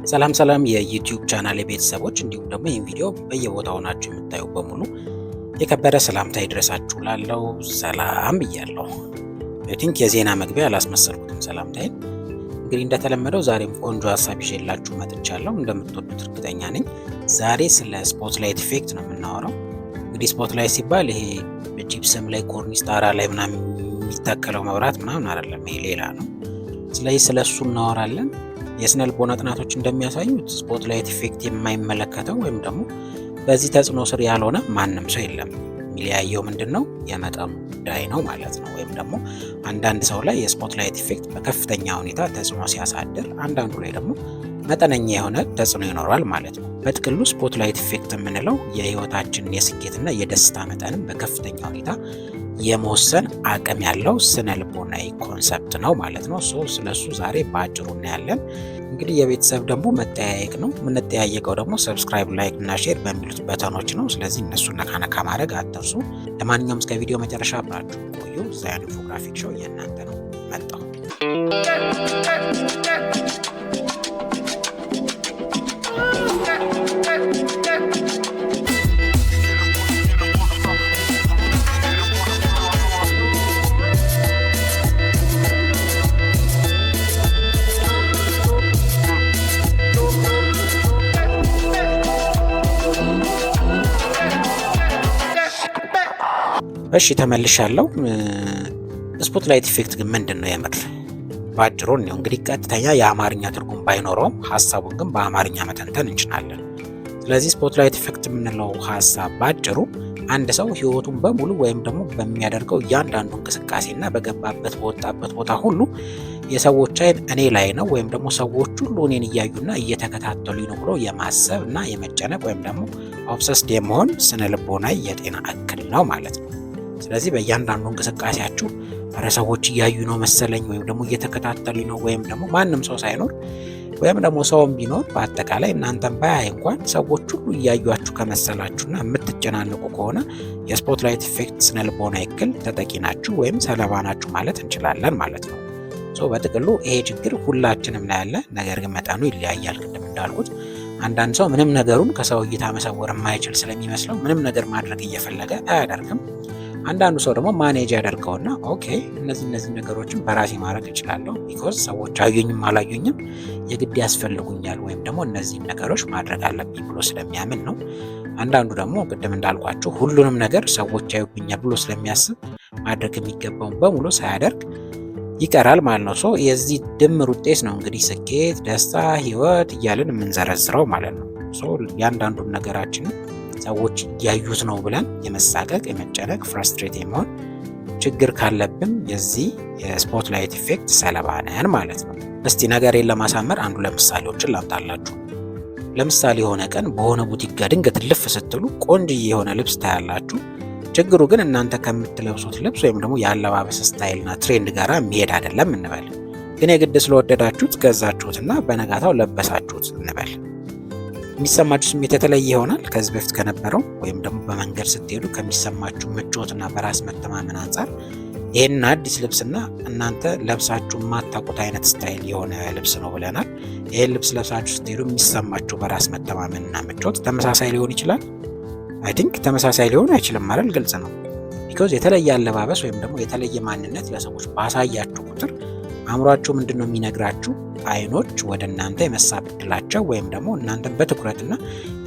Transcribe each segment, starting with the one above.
ሰላም የዩቲዩብ ቻናል ቤተሰቦች እንዲሁም ደግሞ ይህን ቪዲዮ በየቦታው ናችሁ የምታዩ በሙሉ የከበረ ሰላምታ ይድረሳችሁ ላለው ሰላም ብያለሁ። አይ ቲንክ የዜና መግቢያ አላስመሰልኩትም ሰላምታዬን። እንግዲህ እንደተለመደው ዛሬም ቆንጆ ሀሳብ ይዤላችሁ መጥቻለሁ። እንደምትወዱት እርግጠኛ ነኝ። ዛሬ ስለ ስፖትላይት ኢፌክት ነው የምናወራው። እንግዲህ ስፖትላይት ሲባል ይሄ በጂፕሰም ላይ ኮርኒስ ጣራ ላይ ምናምን የሚተከለው መብራት ምናምን አይደለም፣ ይሄ ሌላ ነው። ስለዚህ ስለሱ እናወራለን። የስነ ልቦና ጥናቶች እንደሚያሳዩት ስፖትላይት ኢፌክት የማይመለከተው ወይም ደግሞ በዚህ ተጽዕኖ ስር ያልሆነ ማንም ሰው የለም። የሚለያየው ምንድነው? የመጠኑ ጉዳይ ነው ማለት ነው። ወይም ደግሞ አንዳንድ ሰው ላይ የስፖትላይት ኢፌክት በከፍተኛ ሁኔታ ተጽዕኖ ሲያሳድር፣ አንዳንዱ ላይ ደግሞ መጠነኛ የሆነ ተጽዕኖ ይኖራል ማለት ነው። በጥቅሉ ስፖትላይት ኢፌክት የምንለው የህይወታችንን የስኬትና የደስታ መጠንን በከፍተኛ ሁኔታ የመወሰን አቅም ያለው ስነ ልቦናዊ ኮንሰፕት ነው ማለት ነው። ስለሱ ዛሬ በአጭሩ እናያለን። እንግዲህ የቤተሰብ ደግሞ መጠያየቅ ነው። የምንጠያየቀው ደግሞ ሰብስክራይብ፣ ላይክ እና ሼር በሚሉት በተኖች ነው። ስለዚህ እነሱ ነካ ማድረግ አትርሱ። ለማንኛውም እስከ ቪዲዮ መጨረሻ አብራችሁ ቆዩ። ዛያን ኢንፎግራፊክ ሾው የእናንተ ነው። መጣሁ። እሺ ተመልሻለሁ። ስፖትላይት ኢፌክት ግን ምንድን ነው የምር? በአጭሩ ነው እንግዲህ ቀጥተኛ የአማርኛ ትርጉም ባይኖረውም ሀሳቡን ግን በአማርኛ መተንተን እንችላለን። ስለዚህ ስፖትላይት ኢፌክት የምንለው ሀሳብ በአጭሩ አንድ ሰው ህይወቱን በሙሉ ወይም ደግሞ በሚያደርገው እያንዳንዱ እንቅስቃሴና በገባበት በወጣበት ቦታ ሁሉ የሰዎች አይን እኔ ላይ ነው ወይም ደግሞ ሰዎች ሁሉ እኔን እያዩና እየተከታተሉኝ ነው ብሎ የማሰብ እና የመጨነቅ ወይም ደግሞ ኦብሰስድ የመሆን ስነ ልቦናዊ የጤና እክል ነው ማለት ነው። ስለዚህ በእያንዳንዱ እንቅስቃሴያችሁ ኧረ ሰዎች እያዩ ነው መሰለኝ ወይም ደግሞ እየተከታተሉኝ ነው ወይም ደግሞ ማንም ሰው ሳይኖር ወይም ደግሞ ሰውም ቢኖር በአጠቃላይ እናንተም ባያይ እንኳን ሰዎች ሁሉ እያዩአችሁ ከመሰላችሁና የምትጨናነቁ ከሆነ የስፖትላይት ኢፌክት ስነ ልቦናዊ እክል ተጠቂ ናችሁ ወይም ሰለባ ናችሁ ማለት እንችላለን ማለት ነው። በጥቅሉ ይሄ ችግር ሁላችንም ላይ ያለ፣ ነገር ግን መጠኑ ይለያያል። ቅድም እንዳልኩት አንዳንድ ሰው ምንም ነገሩን ከሰው እይታ መሰወር የማይችል ስለሚመስለው ምንም ነገር ማድረግ እየፈለገ አያደርግም። አንዳንዱ ሰው ደግሞ ማኔጅ ያደርገውና ኦኬ እነዚህ ነገሮችን በራሴ ማድረግ እችላለሁ ቢኮዝ ሰዎች አዩኝም አላዩኝም የግድ ያስፈልጉኛል ወይም ደግሞ እነዚህን ነገሮች ማድረግ አለብኝ ብሎ ስለሚያምን ነው። አንዳንዱ ደግሞ ቅድም እንዳልኳቸው ሁሉንም ነገር ሰዎች ያዩብኛል ብሎ ስለሚያስብ ማድረግ የሚገባውን በሙሉ ሳያደርግ ይቀራል ማለት ነው። የዚህ ድምር ውጤት ነው እንግዲህ ስኬት፣ ደስታ፣ ህይወት እያልን የምንዘረዝረው ማለት ነው። ያንዳንዱን ነገራችንን ሰዎች እያዩት ነው ብለን የመሳቀቅ፣ የመጨነቅ፣ ፍራስትሬት የመሆን ችግር ካለብን የዚህ የስፖትላይት ኢፌክት ሰለባ ነን ማለት ነው። እስቲ ነገሬን ለማሳመር አንዱ ለምሳሌዎችን ላምጣላችሁ። ለምሳሌ የሆነ ቀን በሆነ ቡቲክ ጋር ድንገት ልፍ ስትሉ ቆንጅዬ የሆነ ልብስ ታያላችሁ። ችግሩ ግን እናንተ ከምትለብሱት ልብስ ወይም ደግሞ የአለባበስ ስታይልና ትሬንድ ጋር የሚሄድ አይደለም እንበል። ግን የግድ ስለወደዳችሁት ገዛችሁትና በነጋታው ለበሳችሁት እንበል። የሚሰማችሁ ስሜት የተለየ ይሆናል ከዚህ በፊት ከነበረው ወይም ደግሞ በመንገድ ስትሄዱ ከሚሰማችሁ ምቾትና በራስ መተማመን አንጻር ይህንን አዲስ ልብስና እናንተ ለብሳችሁ የማታውቁት አይነት ስታይል የሆነ ልብስ ነው ብለናል። ይህን ልብስ ለብሳችሁ ስትሄዱ የሚሰማችሁ በራስ መተማመንና ምቾት ተመሳሳይ ሊሆን ይችላል? አይ ቲንክ ተመሳሳይ ሊሆን አይችልም ማለት ግልጽ ነው። ቢኮዝ የተለየ አለባበስ ወይም ደግሞ የተለየ ማንነት ለሰዎች ባሳያችሁ ቁጥር አእምሯችሁ ምንድን ነው የሚነግራችሁ? አይኖች ወደ እናንተ የመሳብ እድላቸው ወይም ደግሞ እናንተን በትኩረትና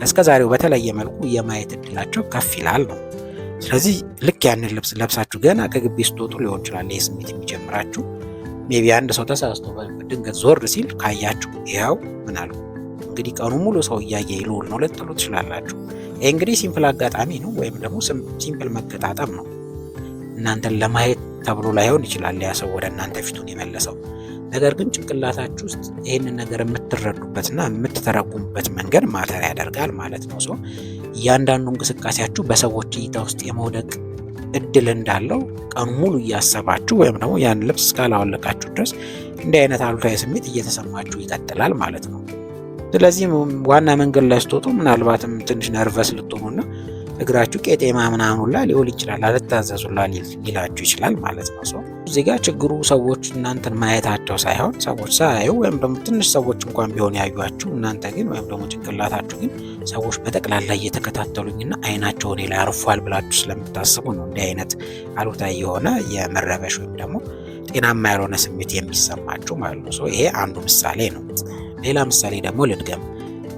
እስከዛሬው በተለየ መልኩ የማየት እድላቸው ከፍ ይላል ነው። ስለዚህ ልክ ያንን ልብስ ለብሳችሁ ገና ከግቢ ስትወጡ ሊሆን ይችላል ይህ ስሜት የሚጀምራችሁ። ሜቢ አንድ ሰው ተሳስቶ ድንገት ዞር ሲል ካያችሁ ይኸው ምን አልኩ እንግዲህ ቀኑ ሙሉ ሰው እያየ ይልውል ነው ልትሉ ትችላላችሁ። ይህ እንግዲህ ሲምፕል አጋጣሚ ነው ወይም ደግሞ ሲምፕል መገጣጠም ነው። እናንተን ለማየት ተብሎ ላይሆን ይችላል ያ ሰው ወደ እናንተ ፊቱን የመለሰው። ነገር ግን ጭንቅላታችሁ ውስጥ ይህንን ነገር የምትረዱበትና የምትተረጉሙበት መንገድ ማተር ያደርጋል ማለት ነው። እያንዳንዱ እንቅስቃሴያችሁ በሰዎች እይታ ውስጥ የመውደቅ እድል እንዳለው ቀኑ ሙሉ እያሰባችሁ ወይም ደግሞ ያን ልብስ እስካላወለቃችሁ ድረስ እንዲህ አይነት አሉታዊ ስሜት እየተሰማችሁ ይቀጥላል ማለት ነው። ስለዚህ ዋና መንገድ ላይ ስትወጡ ምናልባትም ትንሽ ነርቨስ ልትሆኑና እግራችሁ ቄጤማ ምናምን ሁላ ሊሆን ይችላል፣ አልታዘዙላ ሊላችሁ ይችላል ማለት ነው። እዚህ ጋር ችግሩ ሰዎች እናንተን ማየታቸው ሳይሆን ሰዎች ሳያዩ ወይም ደግሞ ትንሽ ሰዎች እንኳን ቢሆን ያዩአችሁ እናንተ ግን ወይም ደግሞ ጭንቅላታችሁ ግን ሰዎች በጠቅላላ እየተከታተሉኝና አይናቸው እኔ ላይ አርፏል ብላችሁ ስለምታስቡ ነው እንዲህ አይነት አሉታዊ የሆነ የመረበሽ ወይም ደግሞ ጤናማ ያልሆነ ስሜት የሚሰማችሁ ማለት ነው። ይሄ አንዱ ምሳሌ ነው። ሌላ ምሳሌ ደግሞ ልድገም።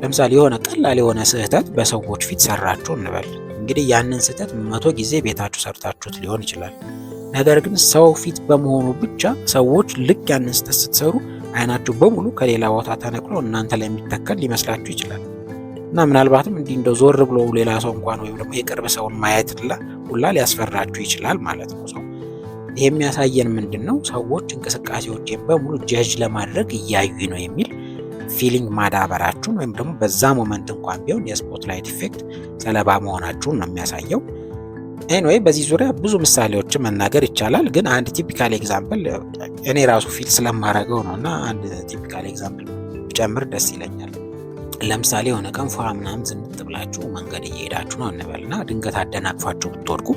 ለምሳሌ የሆነ ቀላል የሆነ ስህተት በሰዎች ፊት ሰራችሁ እንበል። እንግዲህ ያንን ስህተት 100 ጊዜ ቤታችሁ ሰርታችሁት ሊሆን ይችላል። ነገር ግን ሰው ፊት በመሆኑ ብቻ ሰዎች ልክ ያንን ስህተት ስትሰሩ አይናችሁ በሙሉ ከሌላ ቦታ ተነቅሎ እናንተ ላይ የሚተከል ሊመስላችሁ ይችላል እና ምናልባትም እንዲህ እንደው ዞር ብሎ ሌላ ሰው እንኳን ወይም ደግሞ የቅርብ ሰውን ማየት ሁላ ሊያስፈራችሁ ይችላል ማለት ነው። ይሄ የሚያሳየን ምንድን ነው? ሰዎች እንቅስቃሴዎችን በሙሉ ጀጅ ለማድረግ እያዩ ነው የሚል ፊሊንግ ማዳበራችሁን ወይም ደግሞ በዛ ሞመንት እንኳን ቢሆን የስፖትላይት ኢፌክት ሰለባ መሆናችሁን ነው የሚያሳየው። ኤኒዌይ በዚህ ዙሪያ ብዙ ምሳሌዎችን መናገር ይቻላል፣ ግን አንድ ቲፒካል ኤግዛምፕል እኔ ራሱ ፊል ስለማረገው ነው እና አንድ ቲፒካል ኤግዛምፕል ጨምር ደስ ይለኛል። ለምሳሌ የሆነ ቀን ፏ ምናምን ዝንጥ ብላችሁ መንገድ እየሄዳችሁ ነው እንበልና ድንገት አደናቅፋችሁ ብትወድቁ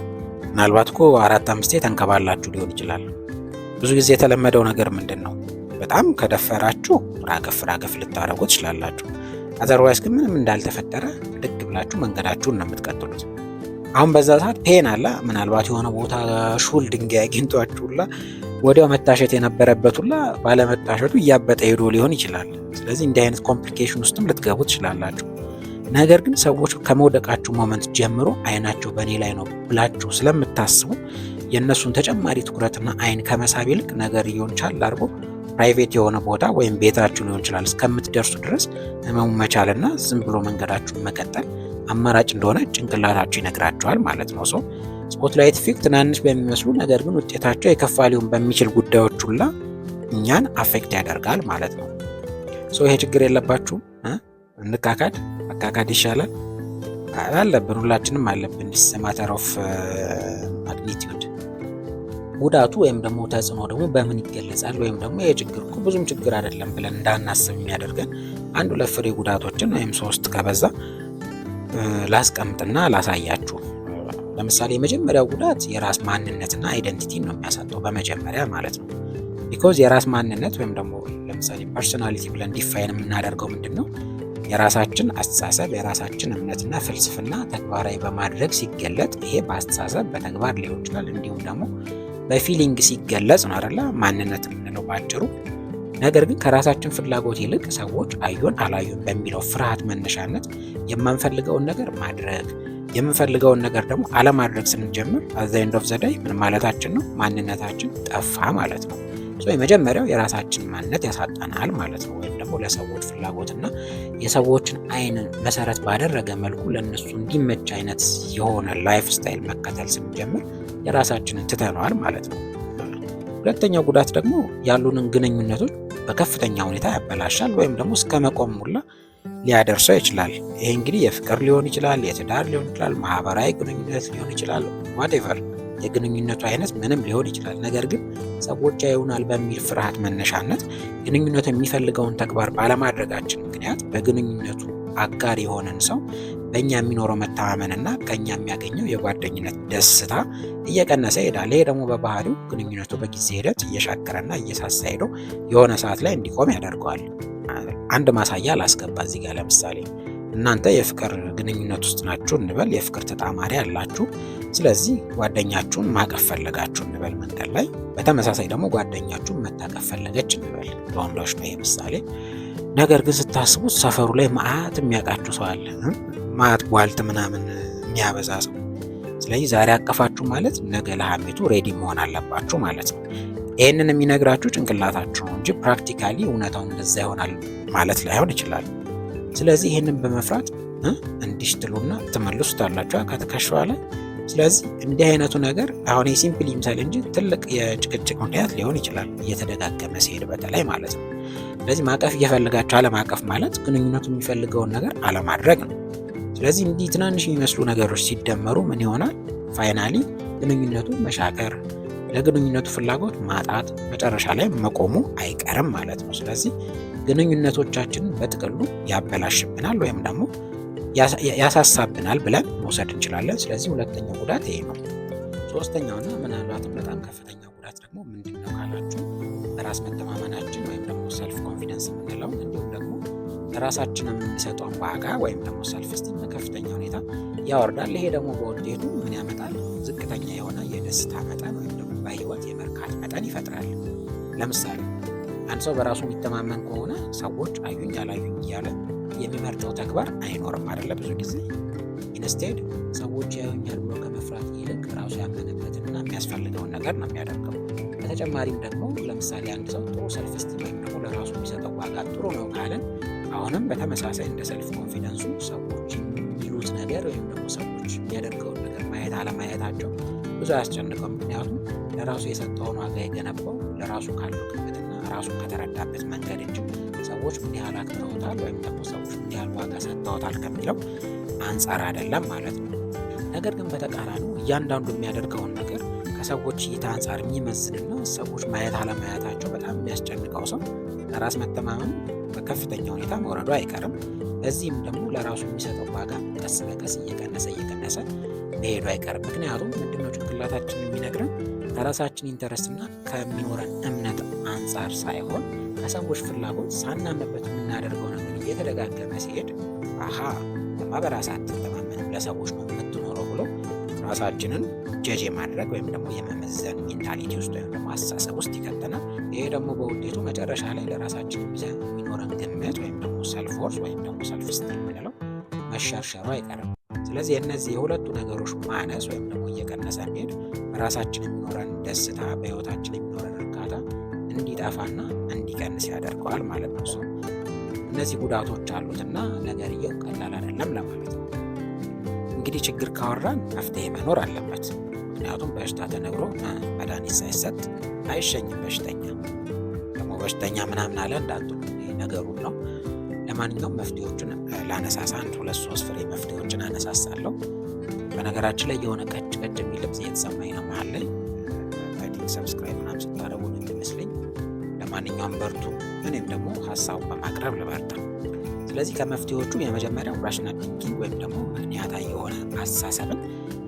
ምናልባት እኮ 4-5 ተንከባላችሁ ሊሆን ይችላል። ብዙ ጊዜ የተለመደው ነገር ምንድን ነው? በጣም ከደፈራችሁ ራገፍ ልታረጉ ትችላላችሁ። አዘርዋይስ ግን ምንም እንዳልተፈጠረ ድግ ብላችሁ መንገዳችሁን ነው የምትቀጥሉት። አሁን በዛ ሰዓት ፔን አለ። ምናልባት የሆነ ቦታ ሹል ድንጋይ አግኝቷችሁላ ወዲያው መታሸት የነበረበት ሁላ ባለመታሸቱ እያበጠ ሄዶ ሊሆን ይችላል። ስለዚህ እንዲህ አይነት ኮምፕሊኬሽን ውስጥም ልትገቡ ትችላላችሁ። ነገር ግን ሰዎች ከመውደቃችሁ ሞመንት ጀምሮ አይናቸው በእኔ ላይ ነው ብላችሁ ስለምታስቡ የእነሱን ተጨማሪ ትኩረትና አይን ከመሳብ ይልቅ ነገር ይሆን ቻል አድርጎ ፕራይቬት የሆነ ቦታ ወይም ቤታችሁ ሊሆን ይችላል እስከምትደርሱ ድረስ ህመሙ መቻልና ዝም ብሎ መንገዳችሁን መቀጠል አማራጭ እንደሆነ ጭንቅላታችሁ ይነግራችኋል ማለት ነው። ስፖትላይት ኢፌክት ትናንሽ በሚመስሉ ነገር ግን ውጤታቸው የከፋ ሊሆን በሚችል ጉዳዮች ሁላ እኛን አፌክት ያደርጋል ማለት ነው። ይሄ ችግር የለባችሁም። እንካካድ መካካድ ይሻላል አለብን፣ ሁላችንም አለብን። ማተር ኦፍ ማግኒቲዩድ ጉዳቱ ወይም ደግሞ ተጽዕኖ ደግሞ በምን ይገለጻል? ወይም ደግሞ የችግር እኮ ብዙም ችግር አይደለም ብለን እንዳናስብ የሚያደርገን 1-2 ፍሬ ጉዳቶችን ወይም 3 ከበዛ ላስቀምጥና ላሳያችሁ። ለምሳሌ የመጀመሪያው ጉዳት የራስ ማንነትና አይደንቲቲን ነው የሚያሳጠው በመጀመሪያ ማለት ነው። ቢኮዝ የራስ ማንነት ወይም ደግሞ ለምሳሌ ፐርሶናሊቲ ብለን ዲፋይን የምናደርገው ምንድን ነው? የራሳችን አስተሳሰብ፣ የራሳችን እምነትና ፍልስፍና ተግባራዊ በማድረግ ሲገለጥ፣ ይሄ በአስተሳሰብ በተግባር ሊሆን ይችላል። እንዲሁም ደግሞ በፊሊንግ ሲገለጽ ነው አይደለ ማንነት የምንለው ባጭሩ። ነገር ግን ከራሳችን ፍላጎት ይልቅ ሰዎች አዩን አላዩን በሚለው ፍርሃት መነሻነት የማንፈልገውን ነገር ማድረግ፣ የምንፈልገውን ነገር ደግሞ አለማድረግ ስንጀምር አት ዘ ኤንድ ኦፍ ዘ ዴይ ምን ማለታችን ነው? ማንነታችን ጠፋ ማለት ነው። የመጀመሪያው የራሳችን ማንነት ያሳጣናል ማለት ነው። ወይም ደግሞ ለሰዎች ፍላጎትና የሰዎችን አይን መሰረት ባደረገ መልኩ ለነሱ እንዲመች አይነት የሆነ ላይፍ ስታይል መከተል ስንጀምር የራሳችንን ትተነዋል ማለት ነው። ሁለተኛው ጉዳት ደግሞ ያሉንን ግንኙነቶች በከፍተኛ ሁኔታ ያበላሻል ወይም ደግሞ እስከ መቆም ሁላ ሊያደርሰው ይችላል። ይሄ እንግዲህ የፍቅር ሊሆን ይችላል፣ የትዳር ሊሆን ይችላል፣ ማህበራዊ ግንኙነት ሊሆን ይችላል፣ ዋቴቨር የግንኙነቱ አይነት ምንም ሊሆን ይችላል። ነገር ግን ሰዎች ያዩናል በሚል ፍርሃት መነሻነት ግንኙነቱ የሚፈልገውን ተግባር ባለማድረጋችን ምክንያት በግንኙነቱ አጋር የሆነን ሰው በእኛ የሚኖረው መተማመንና ከኛ የሚያገኘው የጓደኝነት ደስታ እየቀነሰ ይሄዳል። ይሄ ደግሞ በባህሪው ግንኙነቱ በጊዜ ሂደት እየሻከረና እየሳሳ ሄዶ የሆነ ሰዓት ላይ እንዲቆም ያደርገዋል። አንድ ማሳያ ላስገባ እዚህ ጋር። ለምሳሌ እናንተ የፍቅር ግንኙነት ውስጥ ናችሁ እንበል፣ የፍቅር ተጣማሪ አላችሁ። ስለዚህ ጓደኛችሁን ማቀፍ ፈለጋችሁ እንበል መንገድ ላይ። በተመሳሳይ ደግሞ ጓደኛችሁን መታቀፍ ፈለገች እንበል፣ ለወንዶች ነው ይሄ ምሳሌ። ነገር ግን ስታስቡት ሰፈሩ ላይ ማአት የሚያውቃችሁ ሰው አለ፣ ማአት ቧልት ምናምን የሚያበዛ ሰው። ስለዚህ ዛሬ አቀፋችሁ ማለት ነገ ለሐሜቱ ሬዲ መሆን አለባችሁ ማለት ነው። ይህንን የሚነግራችሁ ጭንቅላታችሁ ነው እንጂ ፕራክቲካሊ እውነታው እንደዛ ይሆናል ማለት ላይሆን ይችላል። ስለዚህ ይህንን በመፍራት እንዲሽትሉና ትመልሱታላችሁ ከትከሻዋ ላይ። ስለዚህ እንዲህ አይነቱ ነገር አሁን የሲምፕል ይምሳል እንጂ ትልቅ የጭቅጭቅ ምክንያት ሊሆን ይችላል እየተደጋገመ ሲሄድ በተለይ ማለት ነው። ስለዚህ ማቀፍ እየፈለጋችሁ አለማቀፍ ማለት ግንኙነቱ የሚፈልገውን ነገር አለማድረግ ነው። ስለዚህ እንዲህ ትናንሽ የሚመስሉ ነገሮች ሲደመሩ ምን ይሆናል? ፋይናሊ ግንኙነቱ መሻከር፣ ለግንኙነቱ ፍላጎት ማጣት፣ መጨረሻ ላይ መቆሙ አይቀርም ማለት ነው። ስለዚህ ግንኙነቶቻችንን በጥቅሉ ያበላሽብናል ወይም ደግሞ ያሳሳብናል ብለን መውሰድ እንችላለን። ስለዚህ ሁለተኛው ጉዳት ይሄ ነው። ሶስተኛውና ምናልባትም በጣም ከፍተኛ ጉዳት ማለት ደግሞ ምንድን ነው ካላችሁ በራስ መተማመናችን ወይም ደግሞ ሰልፍ ኮንፊደንስ የምንለው እንዲሁም ደግሞ ለራሳችን የምንሰጠውን ዋጋ ወይም ደግሞ ሰልፍ ስቲም በከፍተኛ ሁኔታ ያወርዳል። ይሄ ደግሞ በውጤቱ ምን ያመጣል? ዝቅተኛ የሆነ የደስታ መጠን ወይም ደግሞ በህይወት የመርካት መጠን ይፈጥራል። ለምሳሌ አንድ ሰው በራሱ የሚተማመን ከሆነ ሰዎች አዩኝ አላዩኝ እያለ የሚመርጠው ተግባር አይኖርም አይደለ? ብዙ ጊዜ ኢንስቴድ ሰዎች ያዩኛል ብሎ ከመፍራት ይልቅ ራሱ ያመነበትንና የሚያስፈልገውን ነገር ነው የሚያደርገው። በተጨማሪም ደግሞ ለምሳሌ አንድ ሰው ጥሩ ሰልፍ ስቲም ወይም ደግሞ ለራሱ የሚሰጠው ዋጋ ጥሩ ነው ካለን አሁንም በተመሳሳይ እንደ ሰልፍ ኮንፊደንሱ ሰዎች የሚሉት ነገር ወይም ደግሞ ሰዎች የሚያደርገውን ነገር ማየት አለማየታቸው ብዙ አያስጨንቀው። ምክንያቱም ለራሱ የሰጠውን ዋጋ የገነባው ለራሱ ካለው ግምትና ራሱን ከተረዳበት መንገድ እንጂ ሰዎች ምን ያህል አክብረውታል ወይም ደግሞ ሰዎች ምን ያህል ዋጋ ሰጥተውታል ከሚለው አንጻር አይደለም ማለት ነው። ነገር ግን በተቃራኒው እያንዳንዱ የሚያደርገውን ነገር ከሰዎች እይታ አንጻር የሚመዝንና ሰዎች ማየት አለማየታቸው በጣም የሚያስጨንቀው ሰው ለራስ መተማመን በከፍተኛ ሁኔታ መውረዱ አይቀርም። በዚህም ደግሞ ለራሱ የሚሰጠው ዋጋ ቀስ በቀስ እየቀነሰ መሄዱ አይቀርም። ምክንያቱም ምንድነው ጭንቅላታችን የሚነግረን ከራሳችን ኢንተረስትና ከሚኖረን እምነት አንጻር ሳይሆን ከሰዎች ፍላጎት ሳናምንበት የምናደርገው ነገር እየተደጋገመ ሲሄድ በራስ አትተማመንም ለሰዎች ነው የምትኖረው ብሎ ራሳችንን ጀጅ የማድረግ ወይም ደግሞ የመመዘን ሜንታሊቲ ውስጥ ወይም ደግሞ አስተሳሰብ ውስጥ ይከተናል። ይሄ ደግሞ በውጤቱ መጨረሻ ላይ ለራሳችን የሚኖረን ግምት ወይም ደግሞ ሰልፍ ወርዝ ወይም ደግሞ ሰልፍ ስቲም የምንለው መሸርሸሩ አይቀርም። ስለዚህ የእነዚህ የሁለቱ ነገሮች ማነስ ወይም ደግሞ እየቀነሰ የሚሄድ በራሳችን የሚኖረን ደስታ፣ በህይወታችን የሚኖረን እርካታ እንዲጠፋና እንዲቀንስ ያደርገዋል ማለት ነው። እነዚህ ጉዳቶች አሉትና ነገርየው ቀላል አይደለም ለማለት ነው። እንግዲህ ችግር ካወራን መፍትሄ መኖር አለበት። ምክንያቱም በሽታ ተነግሮ መድኃኒት ሳይሰጥ አይሸኝም። በሽተኛ ደግሞ በሽተኛ ምናምን አለ እንዳትሉ ነገሩን ነው። ለማንኛውም መፍትሄዎችን ላነሳሳ 1 2 3 ፍሬ መፍትሄዎችን አነሳሳለሁ። በነገራችን ላይ የሆነ ቀጭ የሚል ድምፅ እየተሰማኝ ነው መሀል ላይ። ሰብስክራይብ ምናምን ስታደርጉ እንደሚመስለኝ። ለማንኛውም በርቱ። እኔም ደግሞ ሀሳቡን በማቅረብ ልበርታ። ስለዚህ ከመፍትሄዎቹ የመጀመሪያው ራሽናል ቲንኪንግ ወይም ደግሞ ምክንያታዊ የሆነ አስተሳሰብን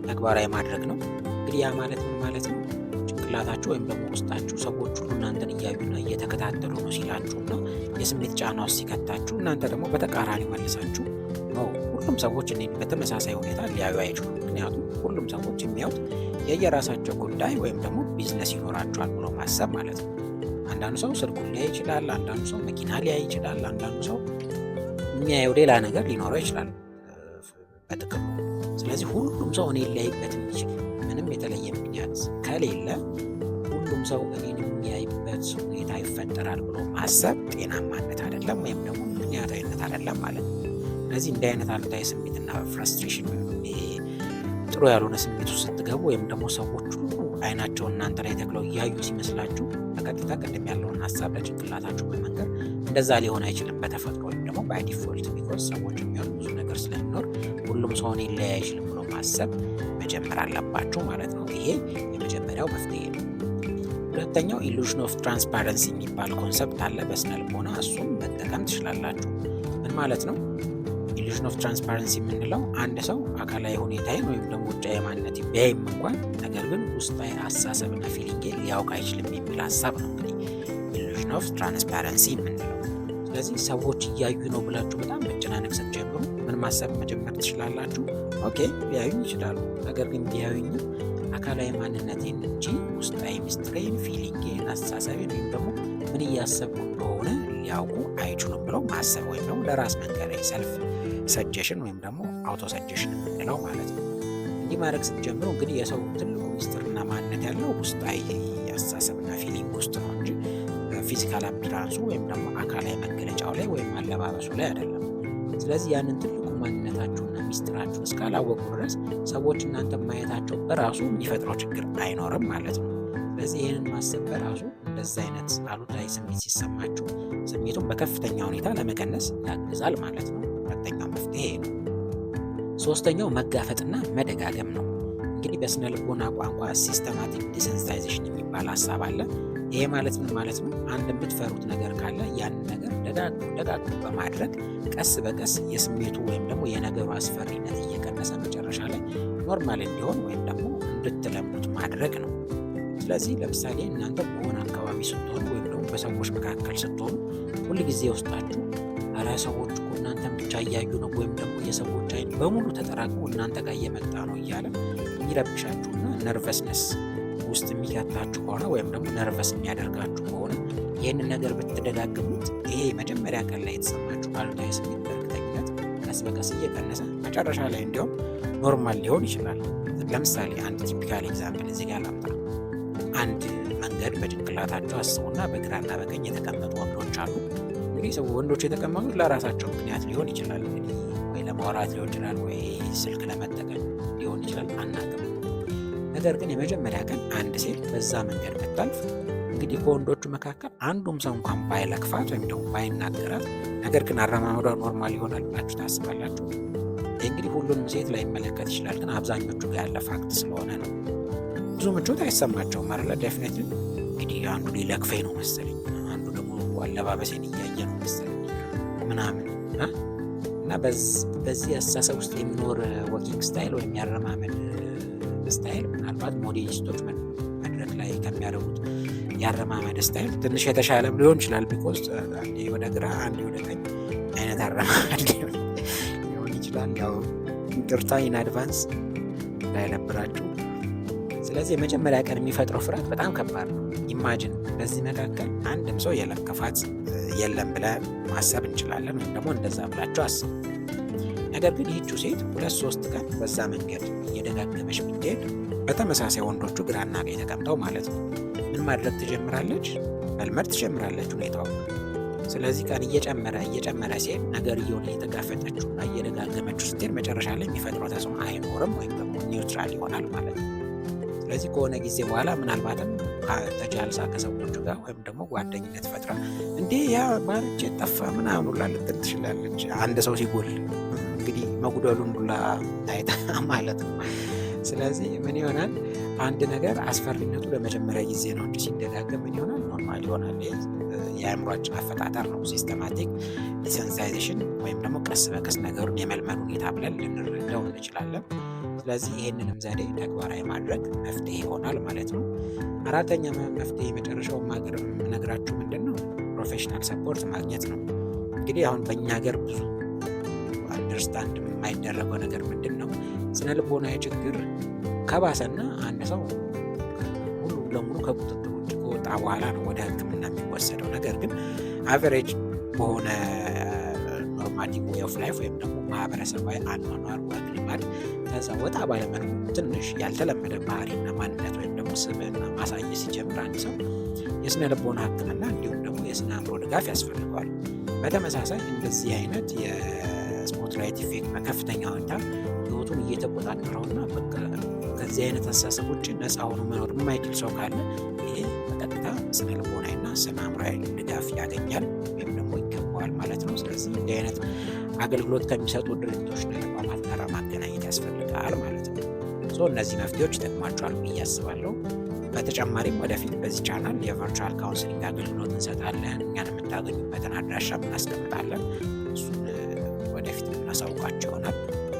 ተግባራዊ ማድረግ ነው። እንግዲህ ያ ማለት ምን ማለት ነው? ጭንቅላታችሁ ወይም ደግሞ ውስጣችሁ ሰዎች ሁሉ እናንተን እያዩና እየተከታተሉ ነው ሲላችሁና የስሜት ጫና ውስጥ ሲከታችሁ እናንተ ደግሞ በተቃራኒ መልሳችሁ ነው ሁሉም ሰዎች እኔን በተመሳሳይ ሁኔታ ሊያዩ አይችሉም። ምክንያቱም ሁሉም ሰዎች የሚያዩት የየራሳቸው ጉዳይ ወይም ደግሞ ቢዝነስ ይኖራቸዋል ብሎ ማሰብ ማለት ነው። አንዳንዱ ሰው ስልኩን ሊያይ ይችላል። አንዳንዱ ሰው መኪና ሊያይ ይችላል። አንዳንዱ ሰው የሚያየው ሌላ ነገር ሊኖረው ይችላል በጥቅሙ። ስለዚህ ሁሉም ሰው እኔን ሊያይበት የሚችል ምንም የተለየ ምክንያት ከሌለ ሁሉም ሰው እኔን የሚያይበት ሁኔታ ይፈጠራል ብሎ ማሰብ ጤናማነት አይደለም ወይም ደግሞ ምክንያታዊነት አይደለም ማለት ነው። ስለዚህ እንዲህ አይነት አሉታዊ ስሜትና ፍራስትሬሽን ወይም ጥሩ ያልሆነ ስሜት ውስጥ ስትገቡ ወይም ደግሞ ሰዎች ሁሉ አይናቸውን እናንተ ላይ ተክለው እያዩ ሲመስላችሁ በቀጥታ ቅድም ያለውን ሀሳብ ለጭንቅላታችሁ በመንገር እንደዛ ሊሆን አይችልም በተፈጥሮ ወይም ደግሞ ባይ ዲፎልት ቢኮዝ ሰዎች የሚሆን ብዙ ነገር ስለሚኖር ሁሉም ሰው እኔን ሊያይ አይችልም ብሎ ማሰብ መጀመር አለባችሁ ማለት ነው። ይሄ የመጀመሪያው መፍትሄ ነው። ሁለተኛው ኢሉዥን ኦፍ ትራንስፓረንሲ የሚባል ኮንሰፕት አለ በስነ ልቦና። እሱም መጠቀም ትችላላችሁ። ምን ማለት ነው? ኢሉዥን ኦፍ ትራንስፓረንሲ የምንለው አንድ ሰው አካላዊ ሁኔታዬን ወይም ደግሞ ውጫዊ ማንነት ቢያይም እንኳን ነገር ግን ውስጣዊ አስተሳሰብና ፊሊንግ ሊያውቅ አይችልም የሚል ሀሳብ ነው እንግዲህ ኢሉዥን ኦፍ ትራንስፓረንሲ የምንለው። ስለዚህ ሰዎች እያዩ ነው ብላችሁ በጣም መጨናነቅ ስትጀምሩ ምን ማሰብ መጀመር ትችላላችሁ? ኦኬ ሊያዩኝ ይችላሉ፣ ነገር ግን ቢያዩኝ አካላዊ ማንነቴን እንጂ ውስጣዊ ሚስጥሬን፣ ፊሊንጌን፣ አስተሳሰቤን ወይም ደግሞ ምን እያሰብኩ እንደሆነ ሊያውቁ አይችሉም ብለው ማሰብ ወይም ደግሞ ለራስ መንገር ሰልፍ ሰጀሽን ወይም ደግሞ አውቶ ሰጀሽን የምንለው ማለት ነው። እንዲህ ማድረግ ስትጀምሩ እንግዲህ የሰው ትልቁ ሚስጥርና ማንነት ያለው ውስጣዊ አስተሳሰብና ፊሊንግ ውስጥ ነው እንጂ ፊዚካል አፒራንሱ ወይም ደግሞ አካላዊ መገለጫው ላይ ወይም አለባበሱ ላይ አይደለም። ስለዚህ ያንን ትልቁ ማንነታችሁና ሚስጥራችሁን እስካላወቁ ድረስ ሰዎች እናንተ ማየታቸው በራሱ የሚፈጥረው ችግር አይኖርም ማለት ነው። ስለዚህ ይህንን ማሰብ በራሱ እንደዚህ አይነት አሉታዊ ስሜት ሲሰማችሁ ስሜቱን በከፍተኛ ሁኔታ ለመቀነስ ያግዛል ማለት ነው። ሁለተኛው መፍትሄ ነው። ሶስተኛው መጋፈጥና መደጋገም ነው። እንግዲህ በስነ ልቦና ቋንቋ ሲስተማቲክ ዲሴንሲታይዜሽን የሚባል ሀሳብ አለ። ይሄ ማለት ምን ማለት ነው? አንድ የምትፈሩት ነገር ካለ ያንን ነገር ደጋግሞ በማድረግ ቀስ በቀስ የስሜቱ ወይም ደግሞ የነገሩ አስፈሪነት እየቀነሰ መጨረሻ ላይ ኖርማል እንዲሆን ወይም ደግሞ እንድትለምዱት ማድረግ ነው። ስለዚህ ለምሳሌ እናንተ በሆነ አካባቢ ስትሆኑ ወይም ደግሞ በሰዎች መካከል ስትሆኑ ሁል ጊዜ ውስጣችሁ ኧረ ሰዎች እኮ እናንተን ብቻ እያዩ ነው ወይም ደግሞ የሰዎች አይን በሙሉ ተጠራቅሞ እናንተ ጋር እየመጣ ነው እያለ የሚረብሻችሁና ነርቨስነስ ውስጥ የሚከታችሁ ከሆነ ወይም ደግሞ ነርቨስ የሚያደርጋችሁ ከሆነ ይህንን ነገር ብትደጋግሙት ይሄ መጀመሪያ ቀን ላይ የተሰማችሁ አሉታዊ ስሜት በእርግጠኝነት ቀስ በቀስ እየቀነሰ መጨረሻ ላይ እንዲያውም ኖርማል ሊሆን ይችላል። ለምሳሌ አንድ ቲፒካል ኤግዛምፕል እዚህ ጋር ላምጣ። አንድ መንገድ በጭንቅላታቸው አስቡና በግራና በቀኝ የተቀመጡ ወንዶች አሉ። እንግዲህ ሰው ወንዶች የተቀመጡት ለራሳቸው ምክንያት ሊሆን ይችላል። እንግዲህ ወይ ለማውራት ሊሆን ይችላል፣ ወይ ስልክ ለመጠቀም ሊሆን ይችላል፣ አናውቅም። ነገር ግን የመጀመሪያ ቀን አንድ ሴት በዛ መንገድ ብታልፍ እንግዲህ ከወንዶቹ መካከል አንዱም ሰው እንኳን ባይለክፋት ወይም ደግሞ ባይናገራት፣ ነገር ግን አረማመዷ ኖርማል ይሆናል ብላችሁ ታስባላችሁ? ይህ እንግዲህ ሁሉንም ሴት ላይ ይመለከት ይችላል፣ ግን አብዛኞቹ ጋር ያለ ፋክት ስለሆነ ነው። ብዙ ምቾት አይሰማቸውም አይደለ? ዴፊኔትሊ እንግዲህ አንዱ ሊለክፈኝ ነው መሰለኝ፣ አንዱ ደግሞ አለባበሴን እያየ ነው መሰለኝ ምናምን እና በዚህ አስተሳሰብ ውስጥ የሚኖር ወኪንግ ስታይል ወይም ያረማመድ ስታይል ምናልባት ሞዴሊስቶች መድረክ ላይ ከሚያደርጉት ያረማመድ ስታይል ትንሽ የተሻለም ሊሆን ይችላል። ቢኮዝ አንዴ ወደ ግራ አንዴ ወደ ቀኝ አይነት አረማመድ ሊሆን ይችላል። ያው ይቅርታ ኢን አድቫንስ እንዳይነብራችሁ። ስለዚህ የመጀመሪያ ቀን የሚፈጥረው ፍርሃት በጣም ከባድ ነው። ኢማጅን በዚህ መካከል አንድም ሰው የለከፋት የለም ብለን ማሰብ እንችላለን፣ ወይም ደግሞ እንደዛ ብላችሁ አስቡ። ነገር ግን ይህቺው ሴት 2-3 ቀን በዛ መንገድ እየደጋገመች ብትሄድ በተመሳሳይ ወንዶቹ ግራና ቀኝ ተቀምጠው ማለት ነው ምን ማድረግ ትጀምራለች? መልመድ ትጀምራለች ሁኔታው። ስለዚህ ቀን እየጨመረ ሲሄድ ነገርየውን እየተጋፈጠችውና እየደጋገመችው ስትሄድ መጨረሻ ላይ የሚፈጥረው ተጽዕኖ አይኖርም ወይም ደግሞ ኒውትራል ይሆናል ማለት ነው። ስለዚህ ከሆነ ጊዜ በኋላ ምናልባትም ተጃልሳ ከሰዎቹ ጋር ወይም ደግሞ ጓደኝነት ፈጥራ እንዴ ያ ባርቼ ጠፋ ምናምን ሁላ ልትል ትችላለች። አንድ ሰው ሲጎል እንግዲህ መጉደሉን ሁላ ታይታ ማለት ነው። ስለዚህ ምን ይሆናል? አንድ ነገር አስፈሪነቱ ለመጀመሪያ ጊዜ ነው እንጂ ሲደጋገም ምን ይሆናል? ኖርማል ይሆናል። የአእምሯችን አፈጣጠር ነው፣ ሲስተማቲክ ዲሰንሳይዜሽን ወይም ደግሞ ቀስ በቀስ ነገሩን የመልመድ ሁኔታ ብለን ልንረዳው እንችላለን። ስለዚህ ይህንንም ዘዴ ተግባራዊ ማድረግ መፍትሄ ይሆናል ማለት ነው። አራተኛ መፍትሄ የመጨረሻው ማቅረብ የምነግራችሁ ምንድን ነው? ፕሮፌሽናል ሰፖርት ማግኘት ነው። እንግዲህ አሁን በእኛ ሀገር ብዙ አንደርስታንድ የማይደረገው ነገር ምንድን ነው? ስነ ልቦናዊ ችግር ከባሰና አንድ ሰው ሙሉ ለሙሉ ከቁጥጥር ውጭ ከወጣ በኋላ ነው ወደ ሕክምና የሚወሰደው። ነገር ግን አቨሬጅ በሆነ ኖርማቲቭ ዌይ ኦፍ ላይፍ ወይም ደግሞ ማህበረሰባዊ አኗኗር ወግ ልማድ ከዛ ወጣ ባለመልኩ ትንሽ ያልተለመደ ባህሪና ማንነት ወይም ደግሞ ስብዕና ማሳየት ሲጀምር አንድ ሰው የስነ ልቦና ሕክምና እንዲሁም ደግሞ የስነ አእምሮ ድጋፍ ያስፈልገዋል። በተመሳሳይ እንደዚህ አይነት የስፖትላይት ኢፌክት በከፍተኛ ሁኔታ ህይወቱን እየተቆጣጠረውና በቃ ከዚህ አይነት አስተሳሰቦች ነፃ ሆኖ መኖር የማይችል ሰው ካለ ይሄ በቀጥታ ስነ ልቦናዊና ስነ አእምሮአዊ ድጋፍ ያገኛል ወይም ደግሞ ይገባዋል ማለት ነው። ስለዚህ እንዲህ አይነት አገልግሎት ከሚሰጡ ድርጅቶችና ተቋማት ጋር ማገናኘት ያስፈልጋል ማለት ነው። እነዚህ መፍትሄዎች ይጠቅማቸዋል ብዬ አስባለሁ። በተጨማሪም ወደፊት በዚህ ቻናል የቨርቹዋል ካውንስሊንግ አገልግሎት እንሰጣለን። እኛን የምታገኙበትን አድራሻ እናስቀምጣለን። እሱን ወደፊት የምናሳውቃቸው ይሆናል።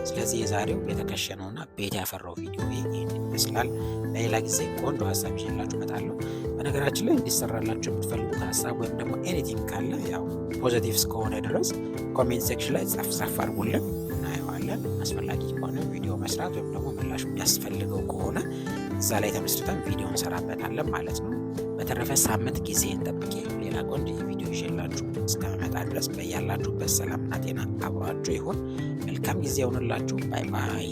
ስለዚህ የዛሬው የተከሸነውና ቤት ያፈራው ቪዲዮ ይህን ይመስላል። ለሌላ ጊዜ ቆንጆ ሀሳብ ይዤላችሁ እመጣለሁ። በነገራችን ላይ እንዲሰራላችሁ የምትፈልጉት ሀሳብ ወይም ደግሞ ኤኒቲንግ ካለ ያው ፖዚቲቭ እስከሆነ ድረስ ኮሜንት ሴክሽን ላይ ጻፍ አድርጉልን፣ እናየዋለን። አስፈላጊ ከሆነ ቪዲዮ መስራት ወይም ደግሞ ምላሽ የሚያስፈልገው ከሆነ እዛ ላይ ተመስርተን ቪዲዮ እንሰራበታለን ማለት ነው። በተረፈ ሳምንት ጊዜን ጠብቄ ሌላ ቆንጆ ቪዲዮ ይዤላችሁ እስከመጣ ድረስ በያላችሁበት ሰላምና ጤና አብሯችሁ ይሁን። መልካም ጊዜ ይሁንላችሁ። ባይ ባይ።